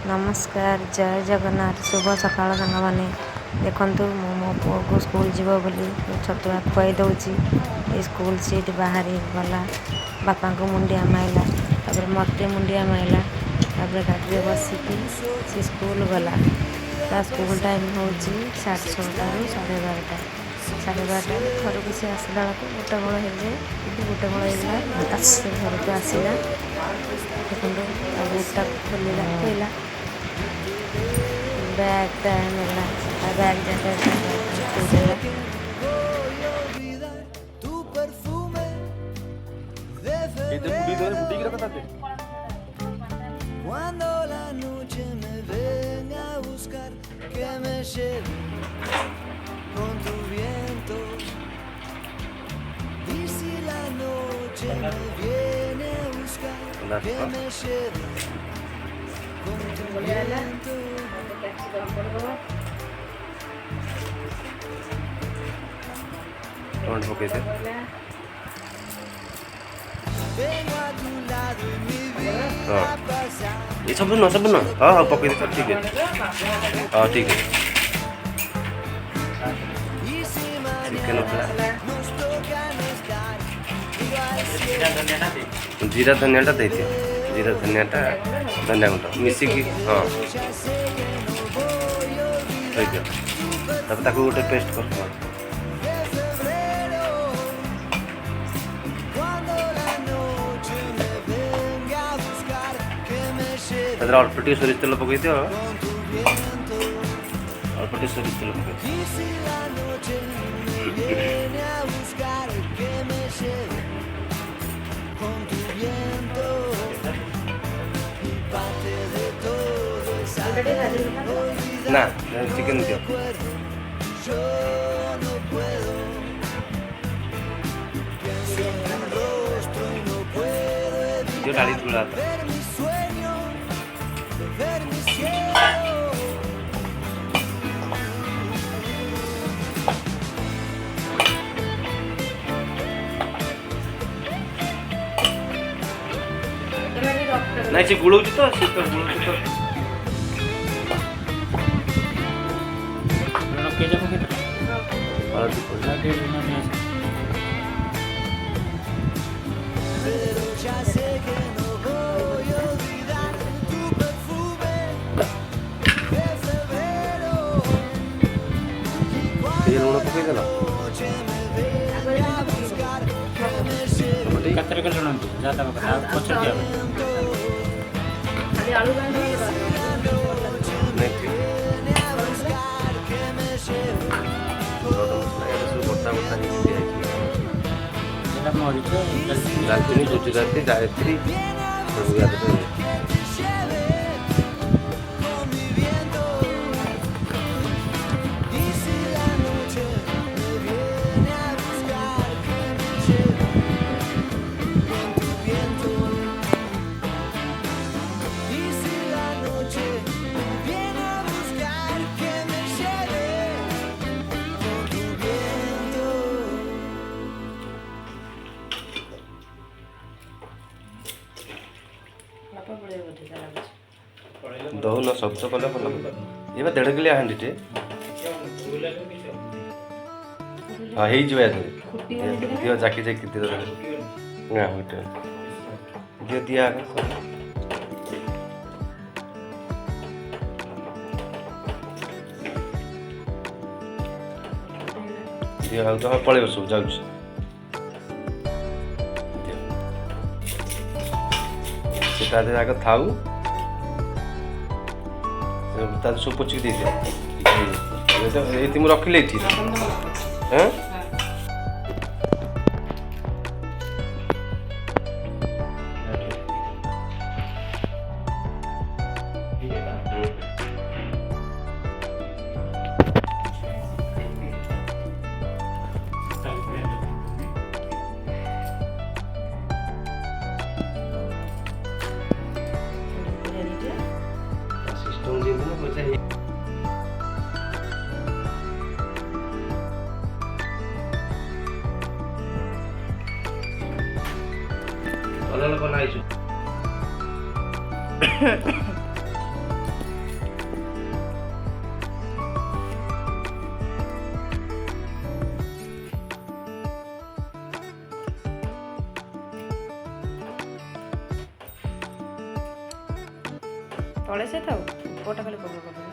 नमस्कार जय जगन्नाथ शुभ सकाळ सांगमाने देखंतु मो पुओ को स्कूल जीव बोली छतुआ खुआई दउची ए स्कूल सीट बाहर गला बापा को मुंडिया माइला तापर मते मुंडिया माइला तापर गाड़ी बसिकी से स्कूल गला ता स्कूल टाइम होची 6:30 ରୁ 12:30 घर को से आसला गोटे बड़ हो जाए गोटे बड़ होगा से घर को आसला देखो बुकटा खोलला खोला बैग टाइम है बैग जैसे Cuando la noche me venga a buscar, que me lleve con tu viento. Y si la noche me viene a buscar, que me lleve con tu viento. Vengo a tu lado y mi vida pasa. ये सब ना हाँ हाँ पकड़ दे ठीक है हाँ ठीक है Y si chicken mañana nos toca no estar igual siempre. जीरा धनियाटा दे दियो जीरा धनियाटा धनिया गुंड मिसिकी हाँ Ya sé que no voy a olvidar दे दियो तब ताको गोटे पेस्ट कर de febrero. Cuando la noche me venga a buscar, que me lleve तदर अल्प टी सरिष तेल पकई दियो con tu viento. अल्प टी सरिष तेल पकई Y si la noche me viene a buscar, que me lleve con tu viento. Y parte de todo es olvidar ना chicken दियो recuerdo. Yo no puedo. Pienso en tu rostro y no puedo दियो डाली evitar तुला ver mi sueño, ver mi cielo. नाही से गुळवची तो शीतल गुळवची तो हळदी पडली Pero ya sé que no voy a olvidar tu perfume de febrero. ते लूण पकई देला Noche me venga a buscar, que me lleve कतरे कर लुण ज्यादा बका पछर दिया नहीं ठीक viene a buscar, que me lleve सब मोटा मोटा नहीं दिया जेटा मोरी तो रात्रि गुजराती गायत्री सब याद रहे que me lleve con mi viento. Y si la noche me viene a buscar, que me lleve con tu viento. Y si la noche me viene a buscar, que me lleve con tu viento. दहु न शब्द कले भल ये 1.5 kilo हांडी टे हाँ हे जो याद दियो जाकी जाकी दियो ना होटे दियो दिया दियो आउ तो पळेबो सब जाउछ सेटा दे आगे थाउ तार सब पोछी दे दियो ये तो मु रखिले थी हैं सिस्टम दिन में कुछ है ତଳେ ସେ ଥାଉ ଉପରଟା ଖାଲି ପକେଇ ପକେଇ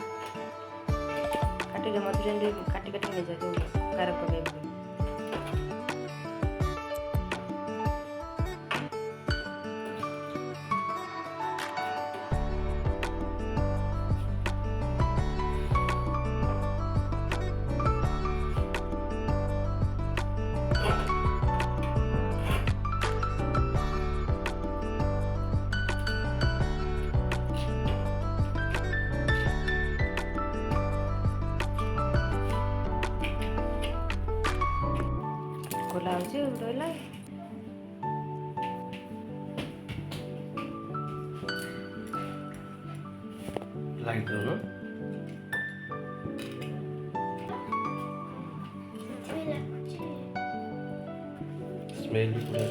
କାଟିଲେ ମଝିରେ ଏମିତି କାଟି କାଟି ନେଇଯାଏ ଯେଉଁ ଗାର ପକେଇବ ଖୋଲା ହେଉଛି ରହିଲା ଲାଇଟ୍ ଦଉନ ସ୍ମେଲ୍ ବି ପୁରା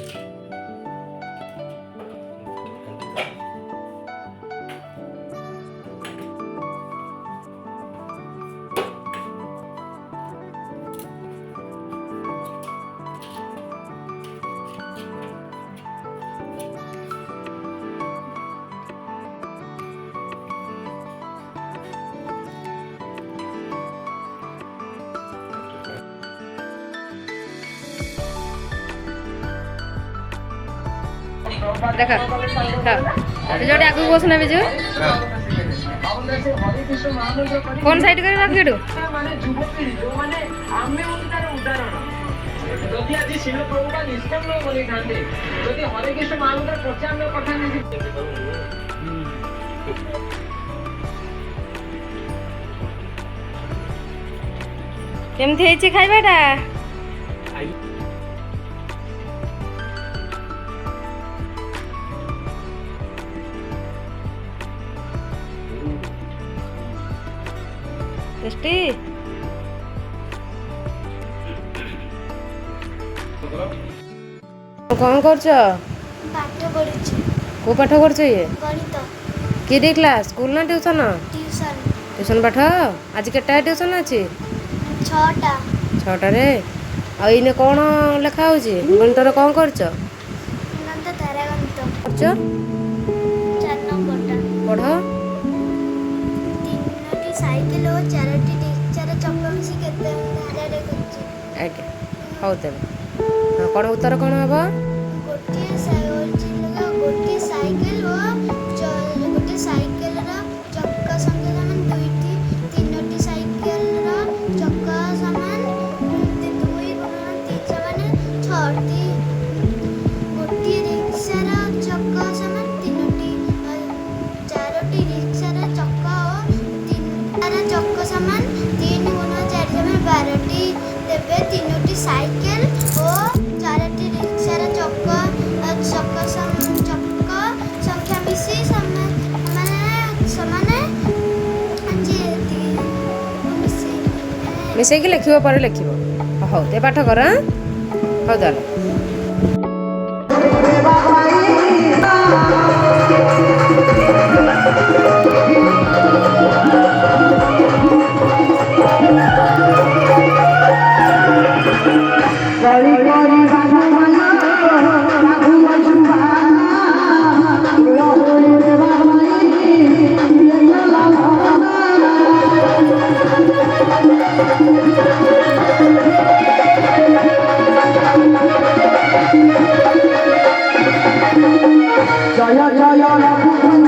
ଦେଖ ଯୋଉଠି ଆଗକୁ ବସୁନା ବିଜୁ ଫୋନ୍ ସାଇଡ୍ କରି ରଖ ଏଠୁ ଯଦି ଆଜି ଶିଳ ପ୍ରଭୁଟା ନିଷ୍ପନ୍ନ କରିଥାନ୍ତେ ଯଦି ହରେକୃଷ୍ଣ ମହାମନ୍ତ୍ର 95 ପଠାନ୍ତି କେମିତି ହେଇଛି ଖାଇବାଟା टेस्टी कौन करछ पाठ पढुछु को पाठ करछ ये गणित कि दी क्लास स्कूल ना ट्यूशन ट्यूशन ट्यूशन पाठ आज केटा ट्यूशन अछि 6टा 6टा रे आ इने कोन लेखा होछि गणित रे कोन करछ अनंत तारा गणित करछ 4 नंबरटा पढ़ 3टी साइकिल और 4टी टीचर चक्र मिसी केते धारा रे करछि आगे हौ देबे कोन उत्तर कोन हबो गोटे साइकिल और गोटे साइकिल रा चक्का संख्या समान 2टी 3टी साइकिल रा चक्का समान 2 गुणन 3 समान 6टी गोटे रिक्शा रा चक्का समान 3टी 4टी रिक्शा रा चक्का और 3 रा चक्का समान 3 गुणन 4 समान 12टी देबे 3टी साइकिल और 4टी रिक्शा रा चक्का चक्का संख्या मिसी समान मिसे कि लिखिबो पर लिखिबो हौ ते पाठ कर हौ चल जय जय